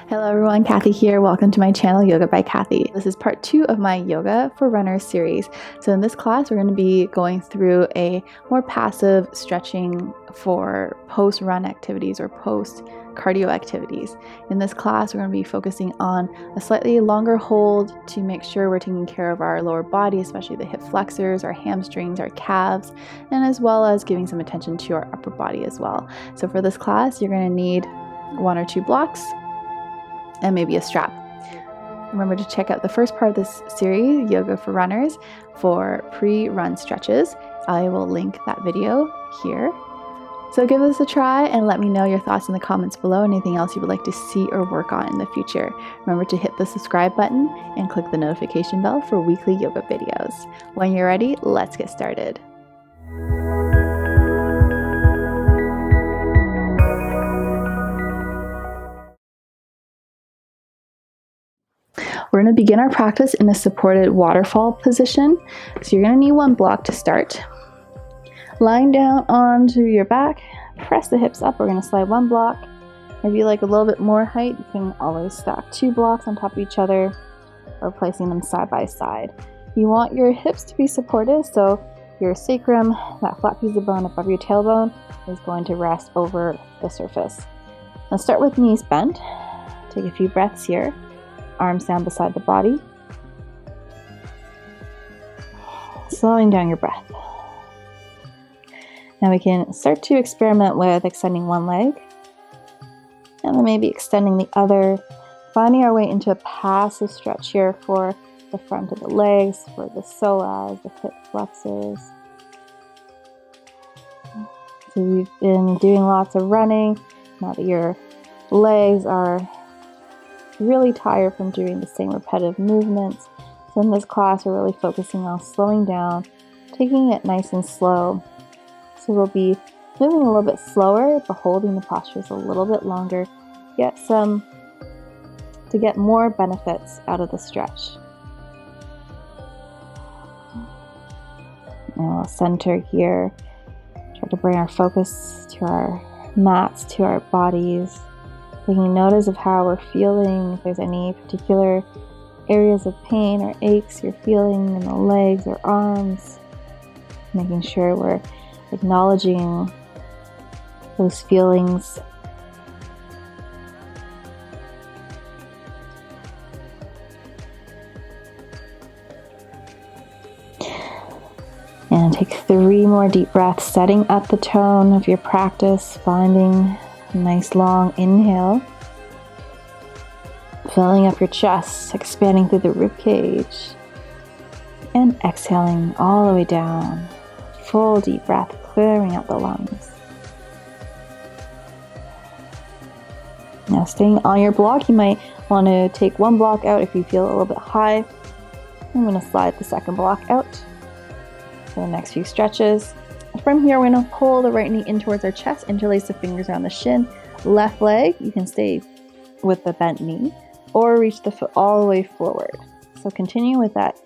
Hello everyone, Kathy here. Welcome to my channel, Yoga by Kathy. This is part 2 of my Yoga for Runners series. So in this class, we're going to be going through a more passive stretching for post-run activities or post-cardio activities. In this class, we're going to be focusing on a slightly longer hold to make sure we're taking care of our lower body, especially the hip flexors, our hamstrings, our calves, and as well as giving some attention to our upper body as well. So for this class, you're going to need 1 or 2 blocks and maybe a strap. Remember to check out the first part of this series, Yoga for Runners, for pre-run stretches. I will link that video here. So give this a try and let me know your thoughts in the comments below. Anything else you would like to see or work on in the future. Remember to hit the subscribe button and click the notification bell for weekly yoga videos. When you're ready, let's get started. We're going to begin our practice in a supported waterfall position. So you're going to need 1 block to start. Lying down onto your back, press the hips up. We're going to slide 1 block. If you like a little bit more height, you can always stack 2 blocks on top of each other or placing them side by side. You want your hips to be supported, so your sacrum, that flat piece of bone above your tailbone, is going to rest over the surface. Now start with knees bent. Take a few breaths here. Arms down beside the body. Slowing down your breath. Now we can start to experiment with extending 1 leg and then maybe extending the other, finding our way into a passive stretch here for the front of the legs, for the psoas, the hip flexors. So you've been doing lots of running. Now that your legs are really tired from doing the same repetitive movements. So in this class, we're really focusing on slowing down, taking it nice and slow. So we'll be moving a little bit slower, but holding the postures a little bit longer to get more benefits out of the stretch. And we'll center here, try to bring our focus to our mats, to our bodies. Taking notice of how we're feeling, if there's any particular areas of pain or aches you're feeling in the legs or arms. Making sure we're acknowledging those feelings. And take 3 more deep breaths, setting up the tone of your practice, finding a nice long inhale, filling up your chest, expanding through the rib cage, and exhaling all the way down. Full deep breath, clearing out the lungs. Now staying on your block, you might want to take 1 block out if you feel a little bit high. I'm going to slide the 2nd block out for the next few stretches. From here, we're going to pull the right knee in towards our chest, interlace the fingers around the shin. Left leg, you can stay with the bent knee or reach the foot all the way forward. So continue with that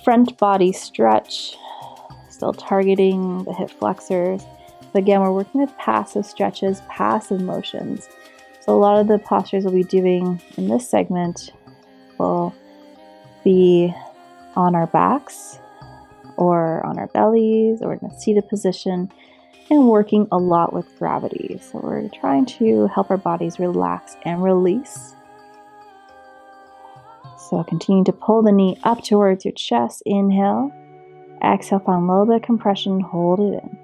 front body stretch, still targeting the hip flexors. But again, we're working with passive stretches, passive motions. So a lot of the postures we'll be doing in this segment will be on our backs or on our bellies or in a seated position, and working a lot with gravity. So we're trying to help our bodies relax and release. So continue to pull the knee up towards your chest. Inhale. Exhale, find a little bit of compression. Hold it in.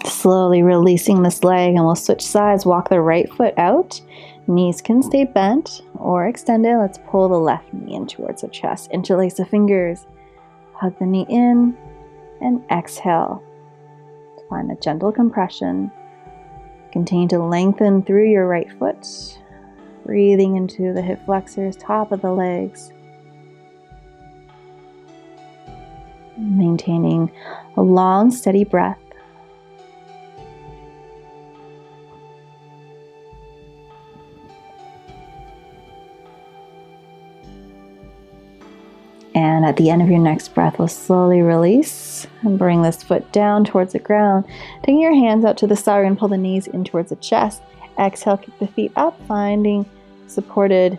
Slowly releasing this leg, and we'll switch sides. Walk the right foot out. Knees can stay bent or extended. Let's pull the left knee in towards the chest. Interlace the fingers. Hug the knee in and exhale. Find a gentle compression. Continue to lengthen through your right foot. Breathing into the hip flexors, top of the legs. Maintaining a long, steady breath. And at the end of your next breath, we'll slowly release and bring this foot down towards the ground. Taking your hands out to the side, we're going to pull the knees in towards the chest. Exhale, kick the feet up, finding supported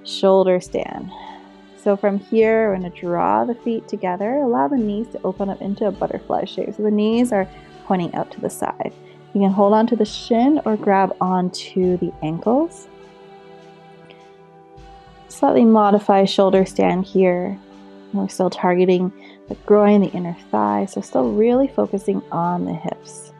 shoulder stand. So from here, we're going to draw the feet together. Allow the knees to open up into a butterfly shape. So the knees are pointing out to the side. You can hold on to the shin or grab onto the ankles. Slightly modify shoulder stand here. We're still targeting the groin, the inner thigh, so still really focusing on the hips.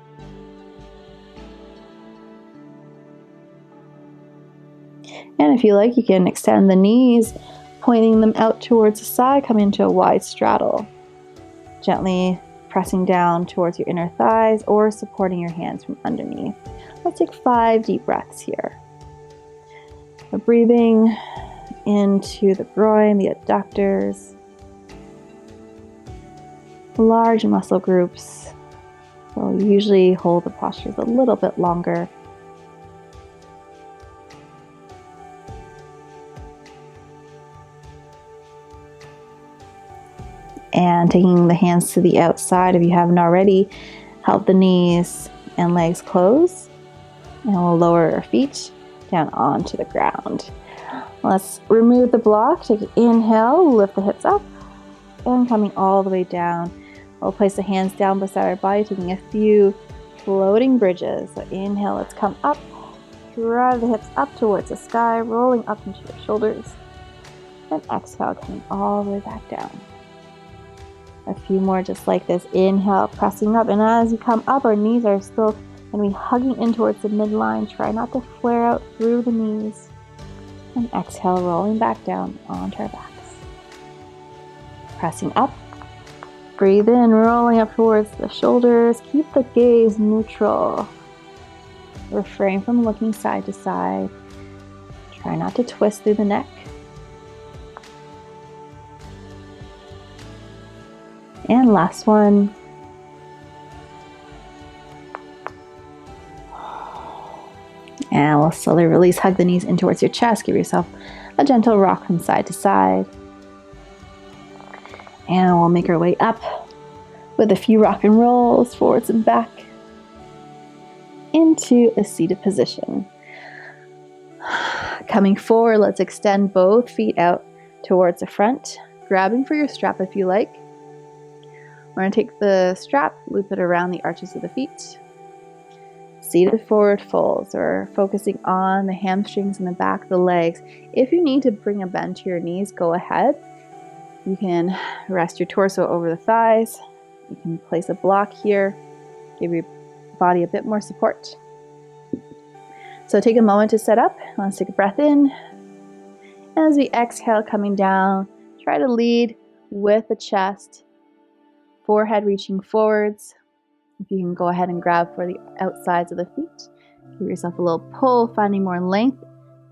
And if you like, you can extend the knees, pointing them out towards the side, come into a wide straddle. Gently pressing down towards your inner thighs or supporting your hands from underneath. Let's take 5 deep breaths here. So breathing into the groin, the adductors, large muscle groups. So usually hold the postures a little bit longer. And taking the hands to the outside, if you haven't already, help the knees and legs close. And we'll lower our feet down onto the ground. Let's remove the block. Take an inhale, lift the hips up, and coming all the way down. We'll place the hands down beside our body, taking a few floating bridges. So inhale, let's come up. Drive the hips up towards the sky, rolling up into your shoulders. And exhale, coming all the way back down. A few more just like this. Inhale, pressing up. And as you come up, our knees are still going to be hugging in towards the midline. Try not to flare out through the knees. And exhale, rolling back down onto our backs. Pressing up. Breathe in, rolling up towards the shoulders. Keep the gaze neutral. Refrain from looking side to side. Try not to twist through the neck. And last one. And we'll slowly release, hug the knees in towards your chest. Give yourself a gentle rock from side to side. And we'll make our way up with a few rock and rolls forwards and back into a seated position. Coming forward, let's extend both feet out towards the front, grabbing for your strap if you like. We're going to take the strap, loop it around the arches of the feet. Seated forward folds, or focusing on the hamstrings and the back of the legs. If you need to bring a bend to your knees, go ahead. You can rest your torso over the thighs. You can place a block here, give your body a bit more support. So take a moment to set up. Let's take a breath in. And as we exhale, coming down, try to lead with the chest. Forehead reaching forwards. If you can go ahead and grab for the outsides of the feet. Give yourself a little pull, finding more length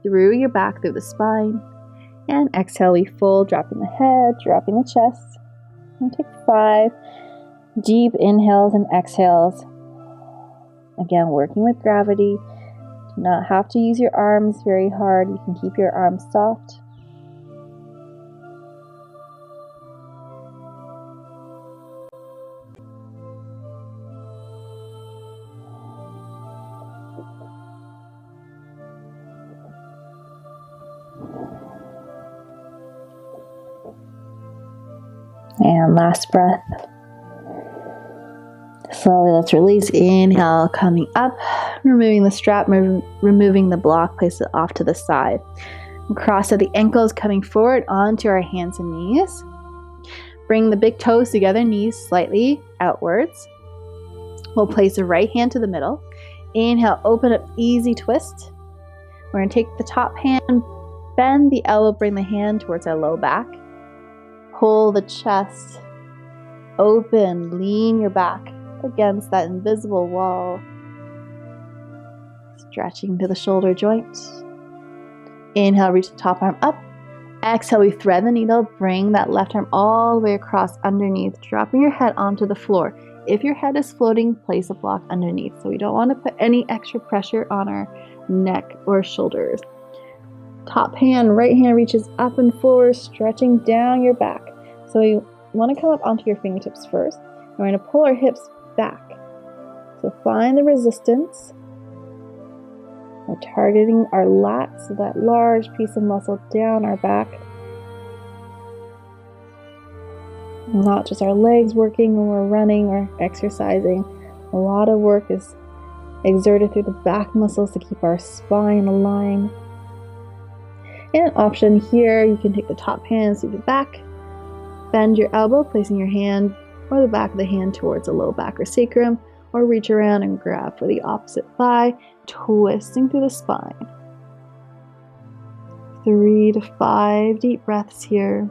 through your back, through the spine. And exhale, we fold, dropping the head, dropping the chest. And take 5 deep inhales and exhales. Again, working with gravity. Do not have to use your arms very hard. You can keep your arms soft. And last breath. Slowly, let's release. Inhale, coming up, removing the strap, removing the block, place it off to the side. Cross at the ankles, coming forward onto our hands and knees. Bring the big toes together, knees slightly outwards. We'll place the right hand to the middle. Inhale, open up, easy twist. We're going to take the top hand, bend the elbow, bring the hand towards our low back. Pull the chest open, lean your back against that invisible wall. Stretching to the shoulder joint. Inhale, reach the top arm up. Exhale, we thread the needle, bring that left arm all the way across underneath, dropping your head onto the floor. If your head is floating, place a block underneath. So we don't want to put any extra pressure on our neck or shoulders. Top hand, right hand reaches up and forward, stretching down your back. So you want to come up onto your fingertips first. We're going to pull our hips back. So find the resistance. We're targeting our lats, so that large piece of muscle down our back. Not just our legs working when we're running or exercising. A lot of work is exerted through the back muscles to keep our spine aligned. And an option here, you can take the top hands to the back, bend your elbow, placing your hand or the back of the hand towards the low back or sacrum, or reach around and grab for the opposite thigh, twisting through the spine. 3 to 5 deep breaths here.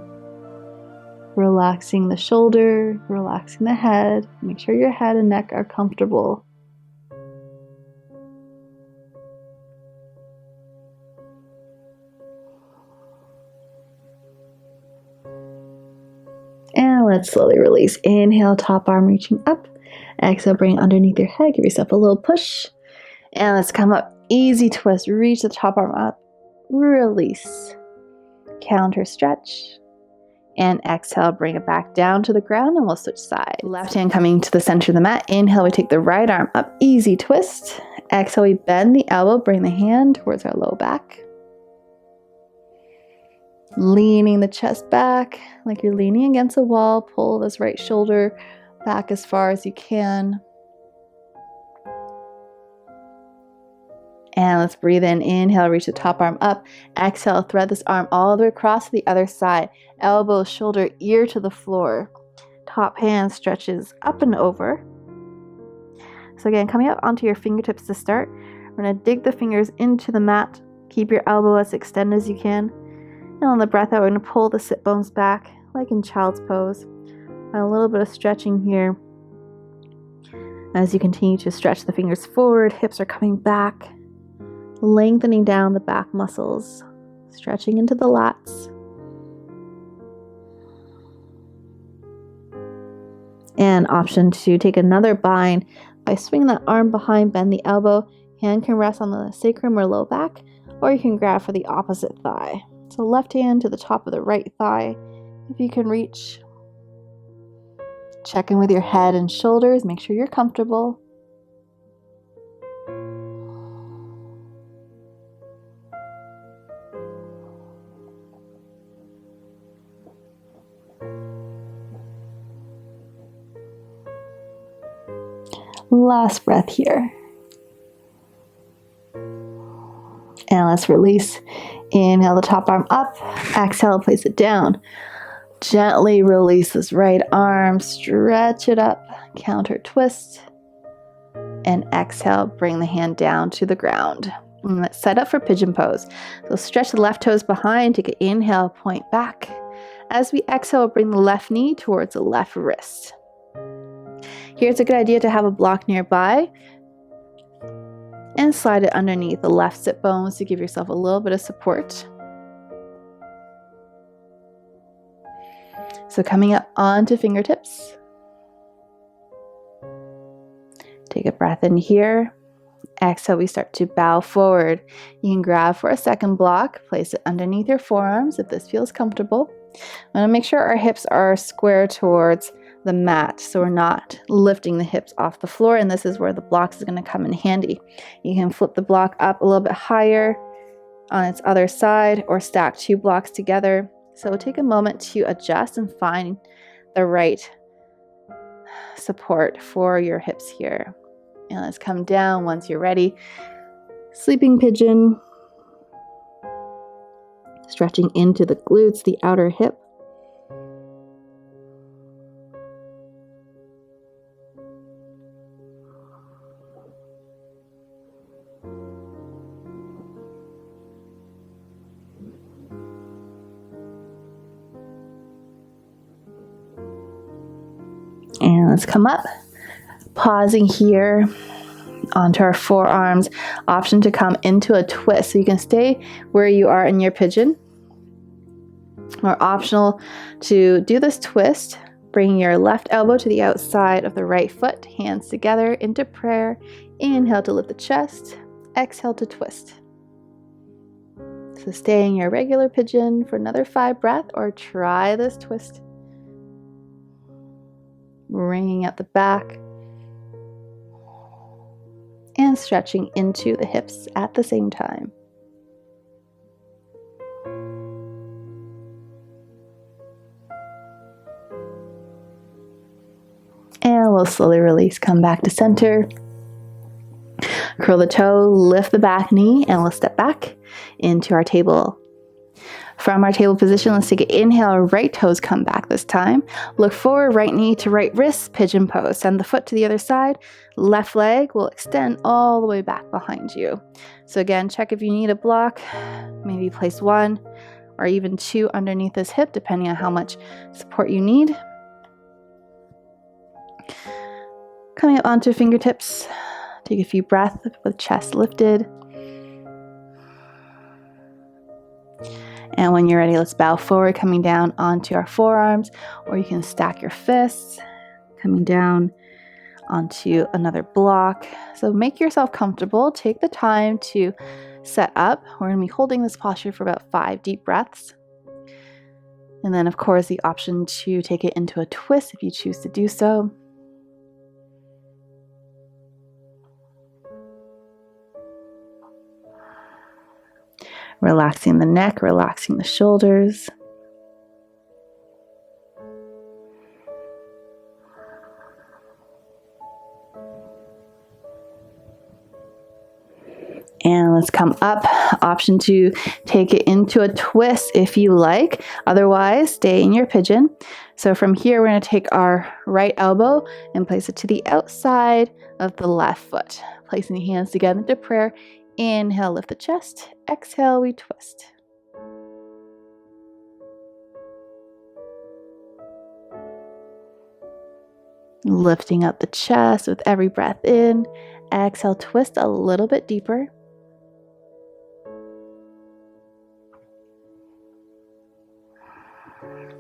Relaxing the shoulder, relaxing the head. Make sure your head and neck are comfortable. And let's slowly release. Inhale, top arm reaching up. Exhale, bring it underneath your head. Give yourself a little push. And let's come up. Easy twist. Reach the top arm up. Release. Counter stretch. And exhale, bring it back down to the ground and we'll switch sides. Left hand coming to the center of the mat. Inhale, we take the right arm up. Easy twist. Exhale, we bend the elbow. Bring the hand towards our low back. Leaning the chest back like you're leaning against a wall. Pull this right shoulder back as far as you can. And let's breathe in. Inhale, reach the top arm up. Exhale, thread this arm all the way across to the other side. Elbow, shoulder, ear to the floor. Top hand stretches up and over. So again, coming up onto your fingertips to start. We're going to dig the fingers into the mat. Keep your elbow as extended as you can. And on the breath out, we're going to pull the sit bones back like in child's pose. And a little bit of stretching here. As you continue to stretch the fingers forward, hips are coming back. Lengthening down the back muscles, stretching into the lats. And option 2, take another bind by swinging that arm behind, bend the elbow. Hand can rest on the sacrum or low back, or you can grab for the opposite thigh. So left hand to the top of the right thigh, if you can reach. Check in with your head and shoulders, make sure you're comfortable. Last breath here. And let's release. Inhale the top arm up. Exhale, place it down. Gently release this right arm. Stretch it up. Counter twist. And exhale, bring the hand down to the ground. And let's set up for pigeon pose. So stretch the left toes behind. Take an inhale, point back. As we exhale, bring the left knee towards the left wrist. Here's a good idea to have a block nearby and slide it underneath the left sit bones to give yourself a little bit of support. So coming up onto fingertips. Take a breath in here. Exhale, we start to bow forward. You can grab for a second block, place it underneath your forearms if this feels comfortable. I want to make sure our hips are square towards the mat, so we're not lifting the hips off the floor, and this is where the blocks is going to come in handy. You can flip the block up a little bit higher on its other side or stack 2 blocks together. So take a moment to adjust and find the right support for your hips here. And let's come down once you're ready. Sleeping pigeon. Stretching into the glutes, the outer hip. And let's come up, pausing here onto our forearms. Option to come into a twist, so you can stay where you are in your pigeon. Or optional to do this twist, bring your left elbow to the outside of the right foot, hands together into prayer. Inhale to lift the chest, exhale to twist. So stay in your regular pigeon for another 5 breaths, or try this twist bringing out the back and stretching into the hips at the same time. And we'll slowly release, come back to center. Curl the toe, lift the back knee, and we'll step back into our table. From our table position, let's take an inhale, right toes come back this time. Look forward, right knee to right wrist, pigeon pose. Send the foot to the other side. Left leg will extend all the way back behind you. So again, check if you need a block. Maybe place 1 or even 2 underneath this hip, depending on how much support you need. Coming up onto fingertips. Take a few breaths with chest lifted. And when you're ready, let's bow forward, coming down onto our forearms, or you can stack your fists, coming down onto another block. So make yourself comfortable. Take the time to set up. We're going to be holding this posture for about 5 deep breaths. And then, of course, the option to take it into a twist if you choose to do so. Relaxing the neck, relaxing the shoulders. And let's come up. Option to take it into a twist if you like. Otherwise, stay in your pigeon. So from here, we're going to take our right elbow and place it to the outside of the left foot. Placing the hands together into prayer. Inhale, lift the chest. Exhale, we twist. Lifting up the chest with every breath in. Exhale, twist a little bit deeper.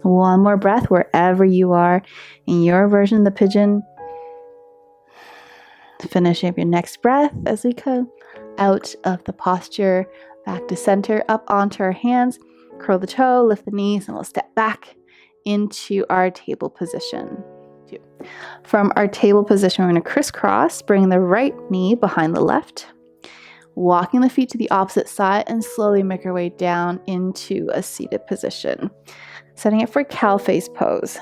One more breath wherever you are in your version of the pigeon. Finishing up your next breath as we come out of the posture, back to center, up onto our hands, curl the toe, lift the knees, and we'll step back into our table position. From our table position, we're going to crisscross, bring the right knee behind the left, walking the feet to the opposite side, and slowly make our way down into a seated position. Setting it for cow face pose.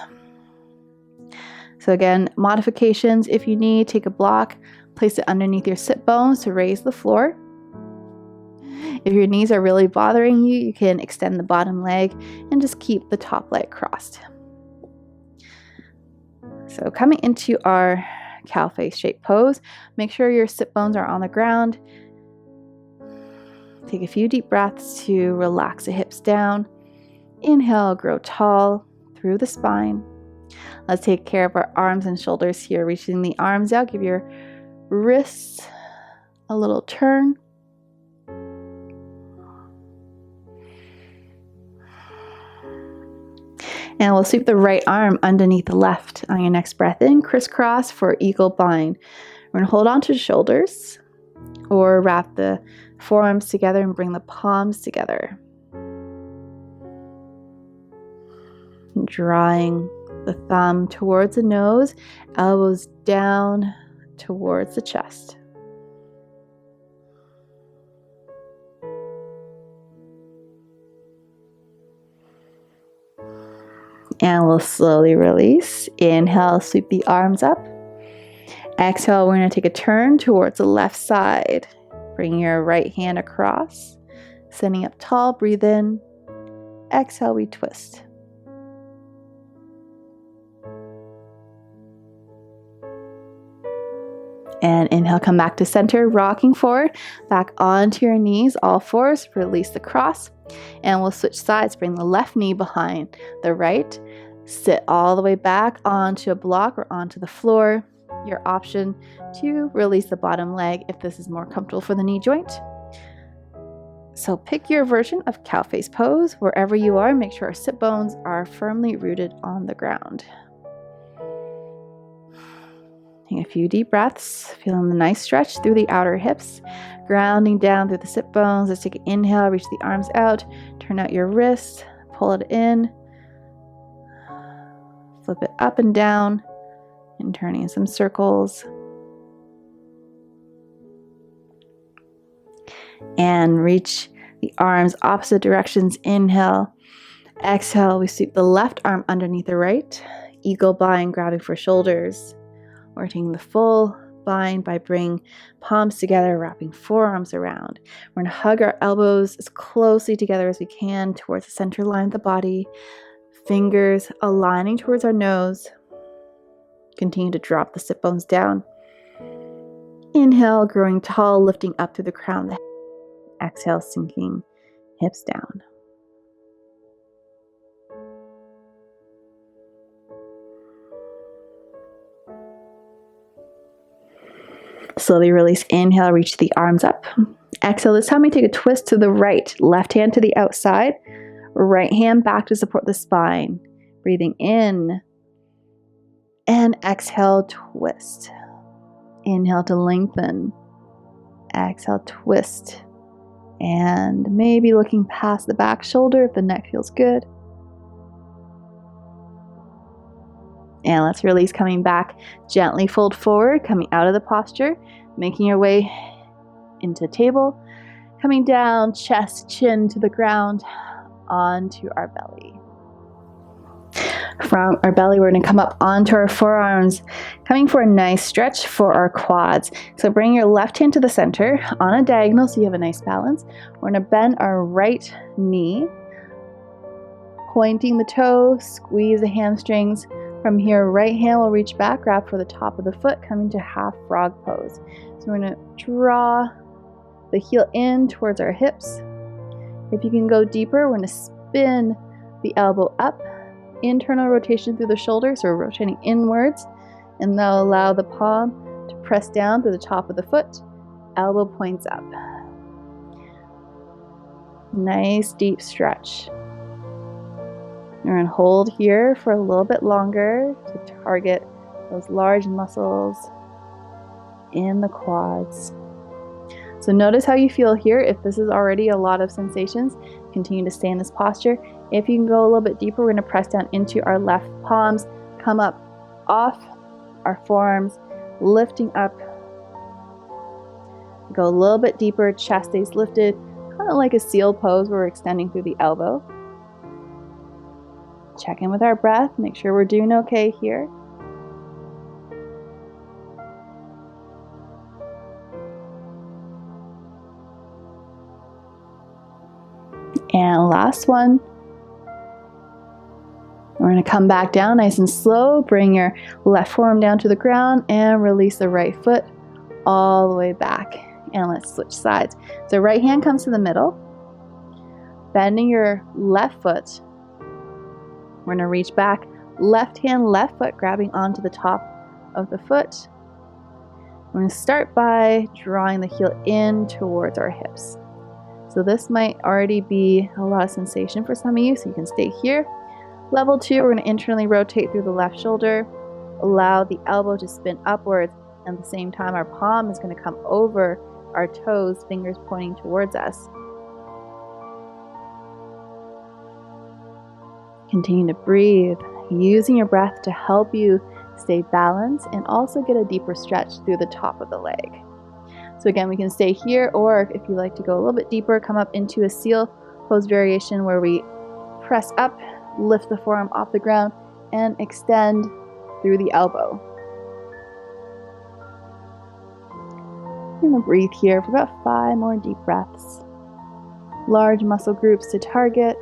So again, modifications, if you need, take a block, place it underneath your sit bones to raise the floor. If your knees are really bothering you, you can extend the bottom leg and just keep the top leg crossed. So coming into our cow face shape pose, make sure your sit bones are on the ground. Take a few deep breaths to relax the hips down. Inhale, grow tall through the spine. Let's take care of our arms and shoulders here, reaching the arms out. Give your wrists a little turn. And we'll sweep the right arm underneath the left on your next breath in. Crisscross for eagle bind. We're going to hold on to the shoulders or wrap the forearms together and bring the palms together. Drawing the thumb towards the nose, elbows down towards the chest. And we'll slowly release. Inhale, sweep the arms up. Exhale, we're going to take a turn towards the left side. Bring your right hand across, sending up tall, breathe in. Exhale, we twist. And inhale, come back to center, rocking forward, back onto your knees, all fours, release the cross. And we'll switch sides, bring the left knee behind the right, sit all the way back onto a block or onto the floor. Your option to release the bottom leg if this is more comfortable for the knee joint. So pick your version of cow face pose. Wherever you are, make sure our sit bones are firmly rooted on the ground. Taking a few deep breaths, feeling the nice stretch through the outer hips, grounding down through the sit bones. Let's take an inhale, reach the arms out, turn out your wrists, pull it in, flip it up and down, and turning some circles. And reach the arms opposite directions. Inhale. Exhale, we sweep the left arm underneath the right. Eagle bind, grabbing for shoulders. We're taking the full bind by bringing palms together, wrapping forearms around. We're going to hug our elbows as closely together as we can towards the center line of the body. Fingers aligning towards our nose. Continue to drop the sit bones down. Inhale, growing tall, lifting up through the crown of the head. Exhale, sinking hips down. Slowly release. Inhale, reach the arms up. Exhale, this time we take a twist to the right. Left hand to the outside. Right hand back to support the spine. Breathing in. And exhale, twist. Inhale to lengthen. Exhale, twist. And maybe looking past the back shoulder if the neck feels good. And let's release, coming back. Gently fold forward, coming out of the posture, making your way into table. Coming down, chest, chin to the ground, onto our belly. From our belly, we're going to come up onto our forearms, coming for a nice stretch for our quads. So bring your left hand to the center on a diagonal so you have a nice balance. We're going to bend our right knee, pointing the toe, squeeze the hamstrings. From here, right hand will reach back, grab for the top of the foot, coming to half frog pose. So we're going to draw the heel in towards our hips. If you can go deeper, we're going to spin the elbow up. Internal rotation through the shoulder, so we're rotating inwards, and that'll allow the palm to press down through the top of the foot. Elbow points up. Nice deep stretch. We're going to hold here for a little bit longer to target those large muscles in the quads. So notice how you feel here. If this is already a lot of sensations, continue to stay in this posture. If you can go a little bit deeper, we're going to press down into our left palms, come up off our forearms, lifting up. Go a little bit deeper, chest stays lifted, kind of like a seal pose where we're extending through the elbow. Check in with our breath, make sure we're doing okay here. And last one. We're going to come back down nice and slow. Bring your left forearm down to the ground and release the right foot all the way back. And let's switch sides. So right hand comes to the middle. Bending your left foot. We're going to reach back. Left hand, left foot grabbing onto the top of the foot. We're going to start by drawing the heel in towards our hips. So this might already be a lot of sensation for some of you, so you can stay here. Level 2, we're going to internally rotate through the left shoulder. Allow the elbow to spin upwards. And at the same time, our palm is going to come over our toes, fingers pointing towards us. Continue to breathe, using your breath to help you stay balanced and also get a deeper stretch through the top of the leg. So again, we can stay here, or if you like to go a little bit deeper, come up into a seal pose variation where we press up, lift the forearm off the ground, and extend through the elbow. I'm going to breathe here for about 5 more deep breaths. Large muscle groups to target.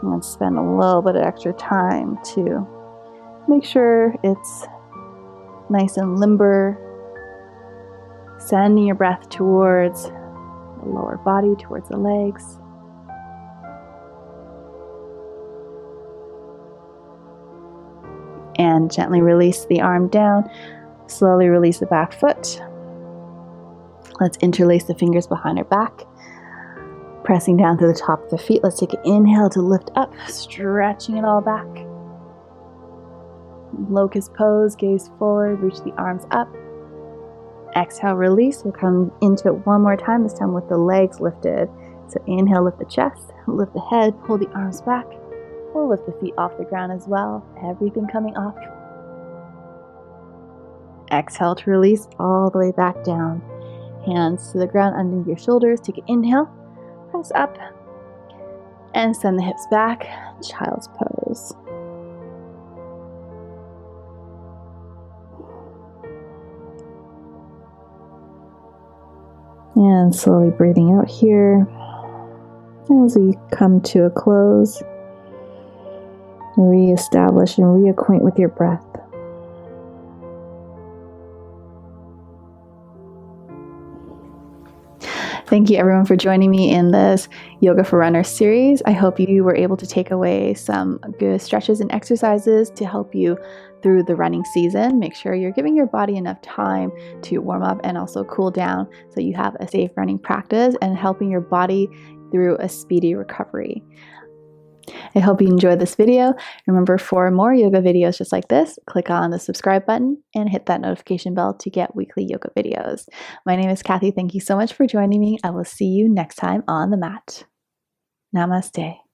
I'm going to spend a little bit of extra time to make sure it's nice and limber. Sending your breath towards the lower body, towards the legs. And gently release the arm down. Slowly release the back foot. Let's interlace the fingers behind our back. Pressing down through the top of the feet. Let's take an inhale to lift up, stretching it all back. Locust pose, gaze forward, reach the arms up. Exhale, release. We'll come into it one more time, this time with the legs lifted. So inhale, lift the chest, lift the head, pull the arms back, or lift the feet off the ground as well. Everything coming off Exhale to release all the way back down. Hands to the ground underneath your shoulders. Take an inhale, press up, and send the hips back, child's pose. And slowly breathing out here as we come to a close. Reestablish and reacquaint with your breath. Thank you everyone for joining me in this Yoga for Runners series. I hope you were able to take away some good stretches and exercises to help you through the running season. Make sure you're giving your body enough time to warm up and also cool down so you have a safe running practice and helping your body through a speedy recovery. I hope you enjoyed this video. Remember, for more yoga videos just like this, click on the subscribe button and hit that notification bell to get weekly yoga videos. My name is Kathie. Thank you so much for joining me. I will see you next time on the mat. Namaste.